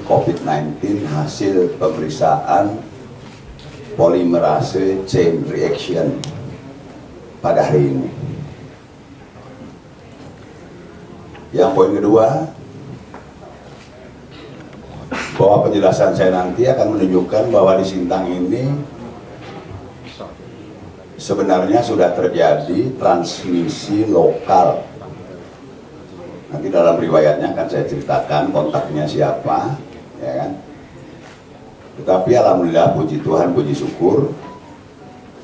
COVID-19 hasil pemeriksaan polimerase chain reaction pada hari ini. Yang poin kedua, bahwa penjelasan saya nanti akan menunjukkan bahwa di Sintang ini sebenarnya sudah terjadi transmisi lokal. Nanti dalam riwayatnya akan saya ceritakan kontaknya siapa, ya kan. Tetapi alhamdulillah, puji Tuhan, puji syukur,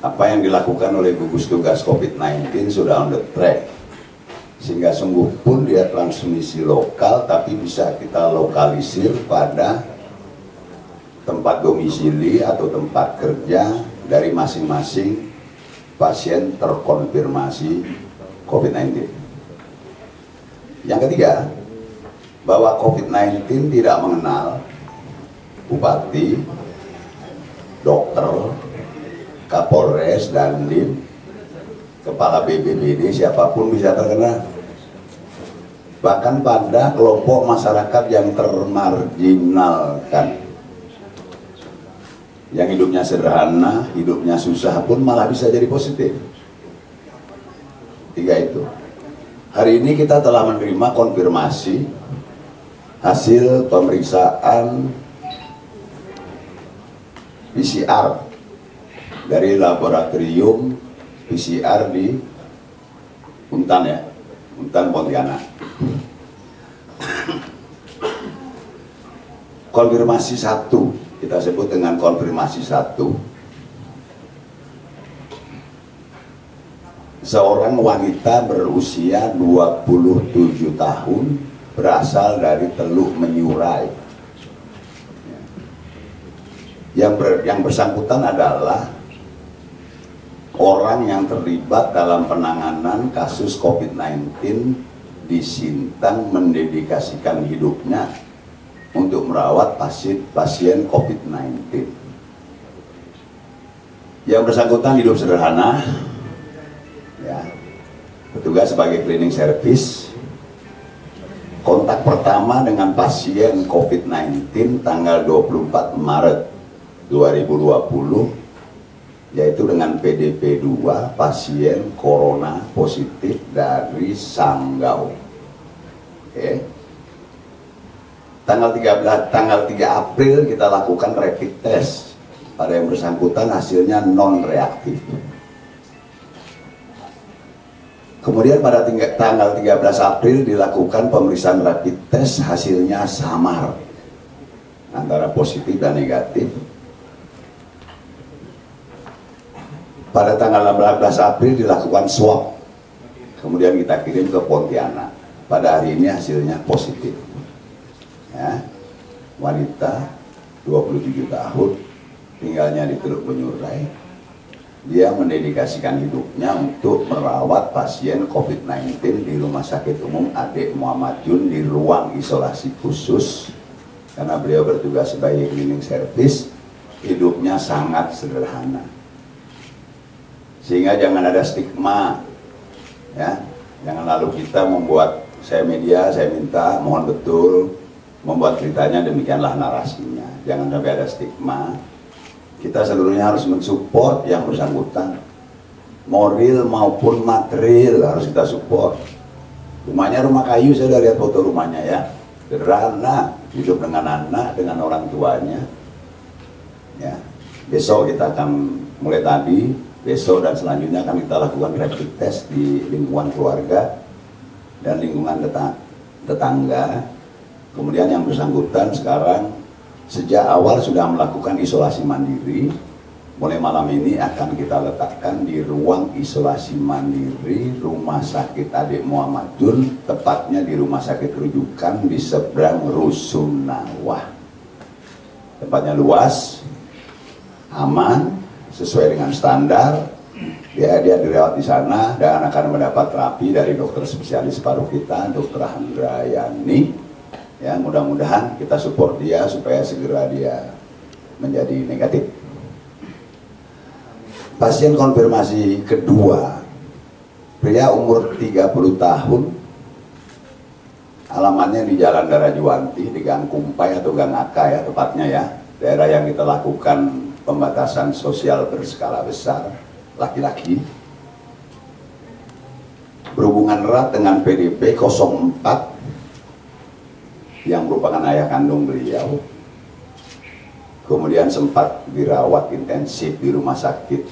apa yang dilakukan oleh gugus tugas COVID-19 sudah on the track. Sehingga sungguh pun dia transmisi lokal, tapi bisa kita lokalisir pada tempat domisili atau tempat kerja dari masing-masing pasien terkonfirmasi COVID-19. Yang ketiga, bahwa COVID-19 tidak mengenal bupati, dokter, kapolres, dandim, kepala BPBD, siapapun bisa terkena. Bahkan pada kelompok masyarakat yang termarginalkan, yang hidupnya sederhana, hidupnya susah pun malah bisa jadi positif. Tiga itu. Hari ini kita telah menerima konfirmasi hasil pemeriksaan PCR dari laboratorium PCR di Untan, ya, Untan Pontianak. Konfirmasi 1, kita sebut dengan konfirmasi 1. Seorang wanita berusia 27 tahun berasal dari Teluk Menyurai. Yang bersangkutan adalah orang yang terlibat dalam penanganan kasus COVID-19 di Sintang, mendedikasikan hidupnya untuk merawat pasien COVID-19. Yang bersangkutan hidup sederhana, ya, petugas sebagai cleaning service. Kontak pertama dengan pasien COVID-19 tanggal 24 Maret 2020, yaitu dengan PDP 2, pasien corona positif dari Sanggau. Oke. Tanggal 3 April kita lakukan rapid test. Pada yang bersangkutan hasilnya non reaktif. Kemudian pada tanggal 13 April dilakukan pemeriksaan rapid test, hasilnya samar antara positif dan negatif. Pada tanggal 14 April dilakukan swab, kemudian kita kirim ke Pontianak. Pada hari ini hasilnya positif, ya. Wanita 27 tahun, tinggalnya di Teluk Menyurai. Dia mendedikasikan hidupnya untuk merawat pasien COVID-19 di Rumah Sakit Umum Adik Muhammad Jun di ruang isolasi khusus. Karena beliau bertugas sebagai cleaning service, hidupnya sangat sederhana. Sehingga jangan ada stigma, ya. Jangan lalu kita membuat, saya media, saya minta, mohon betul, membuat ceritanya demikianlah narasinya. Jangan sampai ada stigma. Kita seluruhnya harus mensupport yang bersangkutan, moral maupun material harus kita support. Rumahnya rumah kayu, saya udah lihat foto rumahnya, ya, sederhana, hidup dengan anak, dengan orang tuanya, ya. Besok kita akan mulai tadi, besok dan selanjutnya akan kita lakukan rapid test di lingkungan keluarga dan lingkungan tetangga. Kemudian yang bersangkutan sekarang sejak awal sudah melakukan isolasi mandiri. Mulai malam ini akan kita letakkan di ruang isolasi mandiri Rumah Sakit Adik Muhammad Jun, tepatnya di rumah sakit rujukan di seberang Rusunawa. Tempatnya luas, aman, sesuai dengan standar. Dia dirawat di sana dan akan mendapat terapi dari dokter spesialis paru kita, Dr. Handrayani. Ya, mudah-mudahan kita support dia supaya segera dia menjadi negatif. Pasien konfirmasi kedua, pria umur 30 tahun, Alamatnya di Jalan Darajuwanti, di Gang Kumpai atau Gang Aka ya tepatnya ya. Daerah yang kita lakukan pembatasan sosial berskala besar, laki-laki. Berhubungan erat dengan PDP 04 yang merupakan ayah kandung beliau. Kemudian sempat dirawat intensif di rumah sakit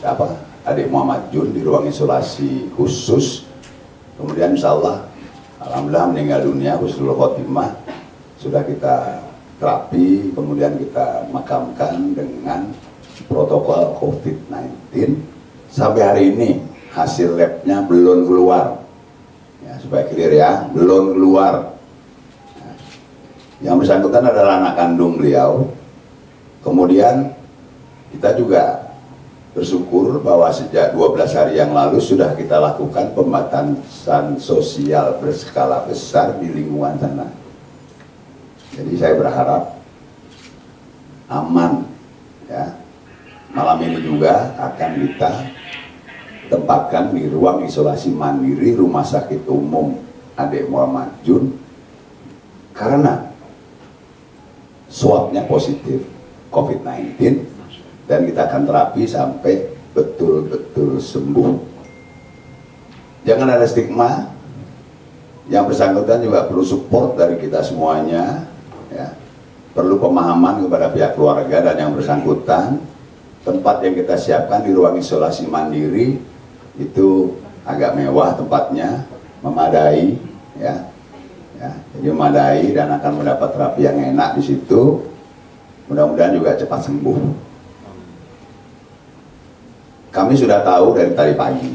adik Muhammad Jun di ruang isolasi khusus. Kemudian insya Allah alhamdulillah meninggal dunia husnul khotimah. Sudah kita terapi, kemudian kita makamkan dengan protokol COVID-19. Sampai hari ini hasil labnya belum keluar ya, supaya clear ya, belum keluar. Nah, yang bersangkutan adalah anak kandung beliau. Kemudian kita juga bersyukur bahwa sejak 12 hari yang lalu sudah kita lakukan pembatasan sosial berskala besar di lingkungan sana. Jadi saya berharap aman ya. Malam ini juga akan kita tempatkan di ruang isolasi mandiri Rumah Sakit Umum Adik Muhammad Jun karena swabnya positif COVID-19 dan kita akan terapi sampai betul-betul sembuh. Jangan ada stigma. Yang bersangkutan juga perlu support dari kita semuanya ya. Perlu pemahaman kepada pihak keluarga dan yang bersangkutan. Tempat yang kita siapkan di ruang isolasi mandiri itu agak mewah tempatnya, memadai ya. Jadi memadai dan akan mendapat terapi yang enak di situ. Mudah-mudahan juga cepat sembuh. Kami sudah tahu dari tadi pagi,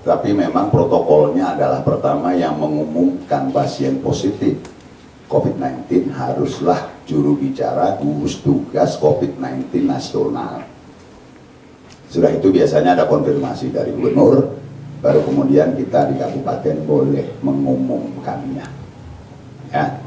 tapi memang protokolnya adalah pertama yang mengumumkan pasien positif COVID-19 haruslah juru bicara gugus tugas COVID-19 nasional. Sudah itu biasanya ada konfirmasi dari gubernur, baru kemudian kita di kabupaten boleh mengumumkannya. Ya.